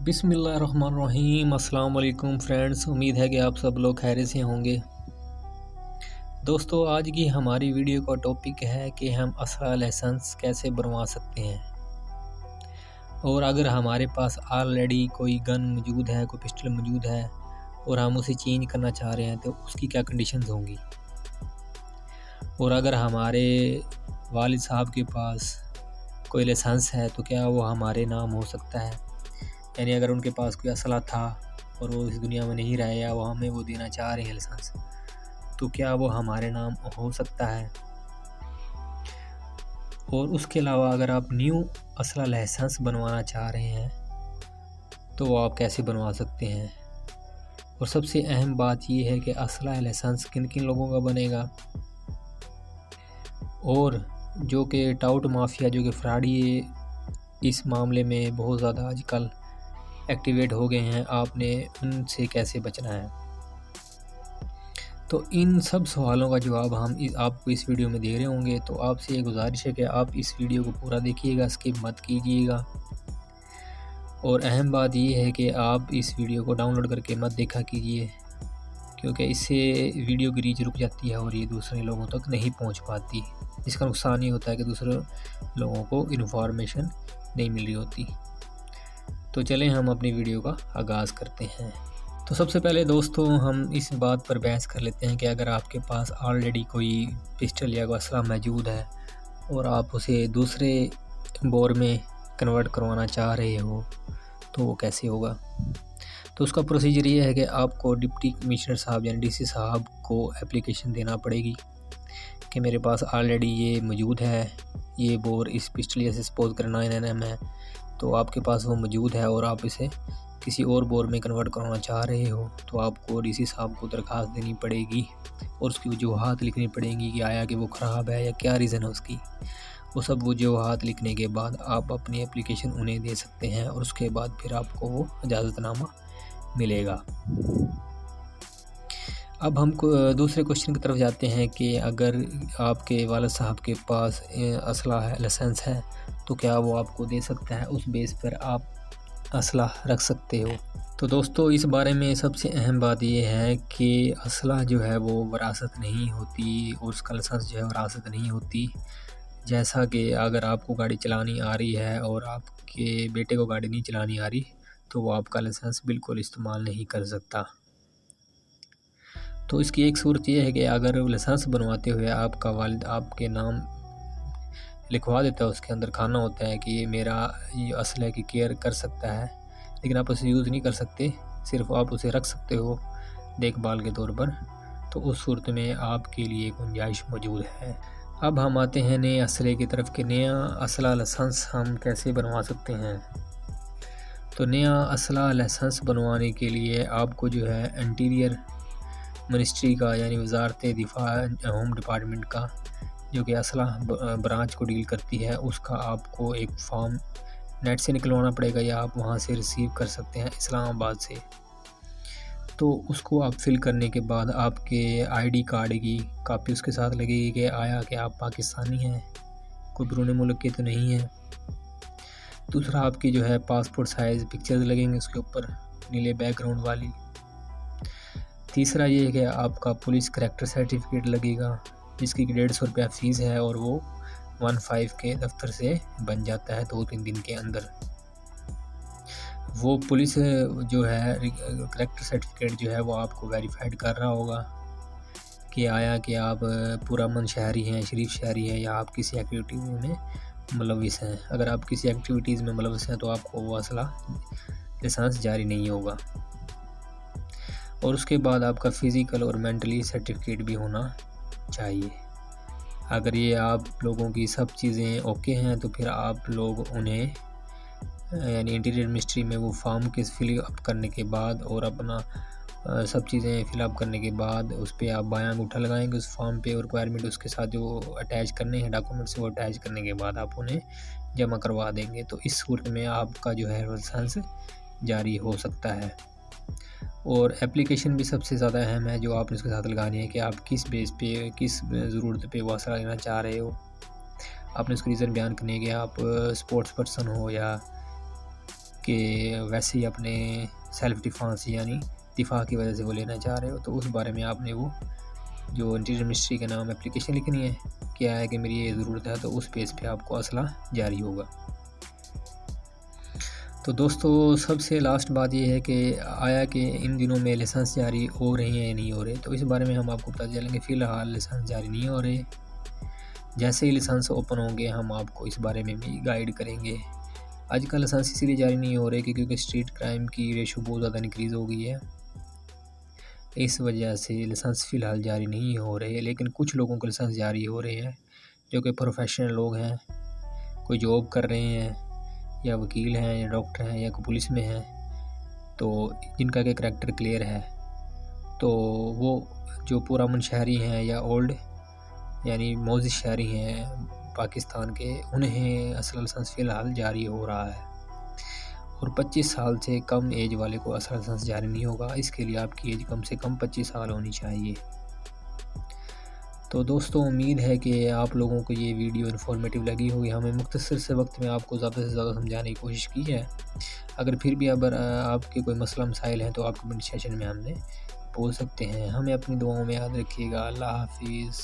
बिस्मिल्लाहिर्रहमानिर्रहीम। अस्सलाम वालेकुम फ्रेंड्स, उम्मीद है कि आप सब लोग खैरियत से होंगे। दोस्तों, आज की हमारी वीडियो का टॉपिक है कि हम असला लाइसेंस कैसे बनवा सकते हैं, और अगर हमारे पास ऑलरेडी कोई गन मौजूद है, कोई पिस्टल मौजूद है और हम उसे चेंज करना चाह रहे हैं तो उसकी क्या कंडीशंस होंगी। और अगर हमारे वालिद साहब के पास कोई लाइसेंस है तो क्या वो हमारे नाम हो सकता है, यानी अगर उनके पास कोई असला था और वो इस दुनिया में नहीं रहे या वो हमें वो देना चाह रहे हैं लाइसेंस, तो क्या वो हमारे नाम हो सकता है। और उसके अलावा अगर आप न्यू असला लाइसेंस बनवाना चाह रहे हैं तो वो आप कैसे बनवा सकते हैं। और सबसे अहम बात ये है कि असला लाइसेंस किन किन लोगों का बनेगा, और जो कि टाउट माफिया, जो कि फ्रॉडी इस मामले में बहुत ज़्यादा आजकल एक्टिवेट हो गए हैं, आपने उनसे कैसे बचना है। तो इन सब सवालों का जवाब हम आपको इस वीडियो में दे रहे होंगे। तो आपसे ये गुजारिश है कि आप इस वीडियो को पूरा देखिएगा, स्किप मत कीजिएगा। और अहम बात ये है कि आप इस वीडियो को डाउनलोड करके मत देखा कीजिए, क्योंकि इससे वीडियो की रीच रुक जाती है और ये दूसरे लोगों तक नहीं पहुंच पाती। इसका नुकसान ये होता है कि दूसरे लोगों को इन्फॉर्मेशन नहीं मिल रही होती। तो चलें हम अपनी वीडियो का आगाज़ करते हैं। तो सबसे पहले दोस्तों हम इस बात पर बहस कर लेते हैं कि अगर आपके पास ऑलरेडी कोई पिस्टल या कोई असला मौजूद है और आप उसे दूसरे बोर में कन्वर्ट करवाना चाह रहे हो तो वो कैसे होगा। तो उसका प्रोसीजर ये है कि आपको डिप्टी कमिश्नर साहब यानी डीसी साहब को एप्लीकेशन देना पड़ेगी कि मेरे पास ऑलरेडी ये मौजूद है, ये बोर इस पिस्टल से सपोज कर 9mm है, तो आपके पास वो मौजूद है और आप इसे किसी और बोर में कन्वर्ट करवाना चाह रहे हो, तो आपको डीसी साहब को दरख्वास्त देनी पड़ेगी और उसकी वजूहात लिखनी पड़ेंगी कि आया कि वो ख़राब है या क्या रीज़न है उसकी। वो सब वजूहात लिखने के बाद आप अपनी एप्लीकेशन उन्हें दे सकते हैं और उसके बाद फिर आपको वो इजाज़तनामा मिलेगा। अब हम दूसरे क्वेश्चन की तरफ जाते हैं कि अगर आपके वालिद साहब के पास असला है, लाइसेंस है, तो क्या वो आपको दे सकता है, उस बेस पर आप असला रख सकते हो। तो दोस्तों इस बारे में सबसे अहम बात ये है कि असला जो है वो वरासत नहीं होती और उसका लाइसेंस जो है वरासत नहीं होती। जैसा कि अगर आपको गाड़ी चलानी आ रही है और आपके बेटे को गाड़ी नहीं चलानी आ रही तो वो आपका लाइसेंस बिल्कुल इस्तेमाल नहीं कर सकता। तो इसकी एक सूरत यह है कि अगर लाइसेंस बनवाते हुए आपका वालिद आपके नाम लिखवा देता है, उसके अंदर खाना होता है कि ये मेरा ये असले की केयर कर सकता है, लेकिन आप उसे यूज़ नहीं कर सकते, सिर्फ आप उसे रख सकते हो देखभाल के तौर पर, तो उस सूरत में आपके लिए गुंजाइश मौजूद है। अब हम आते हैं नए असले की तरफ कि नया असला लाइसेंस हम कैसे बनवा सकते हैं। तो नया असला लाइसेंस बनवाने के लिए आपको जो है इंटीरियर मिनिस्ट्री का यानी वजारत दिफा होम डिपार्टमेंट का, जो कि असला ब्रांच को डील करती है, उसका आपको एक फॉर्म नेट से निकलवाना पड़ेगा या आप वहां से रिसीव कर सकते हैं इस्लामाबाद से। तो उसको आप फिल करने के बाद आपके आईडी कार्ड की कापी उसके साथ लगेगी कि आया कि आप पाकिस्तानी हैं, कोई बैरून मुल्क के तो नहीं है। दूसरा आपकी जो है पासपोर्ट साइज़ पिक्चर्स लगेंगे उसके ऊपर, नीले बैकग्राउंड वाली। तीसरा ये है कि आपका पुलिस करैक्टर सर्टिफिकेट लगेगा जिसकी 150 रुपया फ़ीस है और वो 15 के दफ्तर से बन जाता है 2-3 दिन के अंदर। वो पुलिस जो है करैक्टर सर्टिफिकेट जो है वो आपको वेरीफाइड कर रहा होगा कि आया कि आप पुरअमन शहरी हैं, शरीफ शहरी हैं, या आप किसी एक्टिविटी में मुलविस हैं। अगर आप किसी एक्टिविटीज़ में मुलविस हैं तो आपको वो असला लाइसेंस जारी नहीं होगा। और उसके बाद आपका फ़िज़िकल और मेंटली सर्टिफिकेट भी होना चाहिए। अगर ये आप लोगों की सब चीज़ें ओके हैं तो फिर आप लोग उन्हें यानी इंटीरियर मिनिस्ट्री में वो फॉर्म के फिल अप करने के बाद और अपना सब चीज़ें फिलअप करने के बाद उस पर आप बायां अंगूठा लगाएंगे उस फॉर्म पे, और रिक्वायरमेंट उसके साथ जो अटैच करने हैं डॉक्यूमेंट्स वो अटैच करने के बाद आप उन्हें जमा करवा देंगे। तो इस सूरत में आपका जो है लाइसेंस जारी हो सकता है। और एप्लीकेशन भी सबसे ज़्यादा अहम है जो आपने उसके साथ लगानी है कि आप किस बेस पे, किस ज़रूरत पे वो असला लेना चाह रहे हो। आपने उसका रीज़न बयान करने के आप स्पोर्ट्स पर्सन हो या कि वैसे ही अपने सेल्फ़ डिफेंस यानी दिफा की वजह से वो लेना चाह रहे हो, तो उस बारे में आपने वो जो इंटीरियर मिनिस्ट्री के नाम एप्लीकेशन लिखनी है, क्या है कि मेरी ये ज़रूरत है, तो उस बेस पे आपको असला जारी होगा। तो दोस्तों सबसे लास्ट बात ये है कि आया कि इन दिनों में लाइसेंस जारी हो रहे हैं या नहीं हो रहे, तो इस बारे में हम आपको बता चलेंगे। फ़िलहाल लाइसेंस जारी नहीं हो रहे। जैसे ही लाइसेंस ओपन होंगे हम आपको इस बारे में भी गाइड करेंगे। आजकल लाइसेंस इसीलिए जारी नहीं हो रहे क्योंकि स्ट्रीट क्राइम की रेशो बहुत ज़्यादा इंक्रीज़ हो गई है, इस वजह से लाइसेंस फ़िलहाल जारी नहीं हो रहे। लेकिन कुछ लोगों को लाइसेंस जारी हो रहे हैं जो कि प्रोफेशनल लोग हैं, कोई जॉब कर रहे हैं या वकील हैं या डॉक्टर हैं या कोई पुलिस में हैं, तो जिनका के करैक्टर क्लियर है, तो वो जो पुरअमन शहरी हैं या ओल्ड यानी मौजूद शहरी हैं पाकिस्तान के, उन्हें असल लाइसेंस फ़िलहाल जारी हो रहा है। और 25 साल से कम एज वाले को असल लाइसेंस जारी नहीं होगा। इसके लिए आपकी एज कम से कम 25 साल होनी चाहिए। तो दोस्तों उम्मीद है कि आप लोगों को ये वीडियो इन्फॉर्मेटिव लगी होगी। हमें मुख्तसर से वक्त में आपको ज़्यादा से ज़्यादा समझाने की कोशिश की है। अगर फिर भी अगर आपके कोई मसला मसाइल हैं तो आप कमेंट सेशन में हमने बोल सकते हैं। हमें अपनी दुआओं में याद रखिएगा। अल्लाह हाफिज़।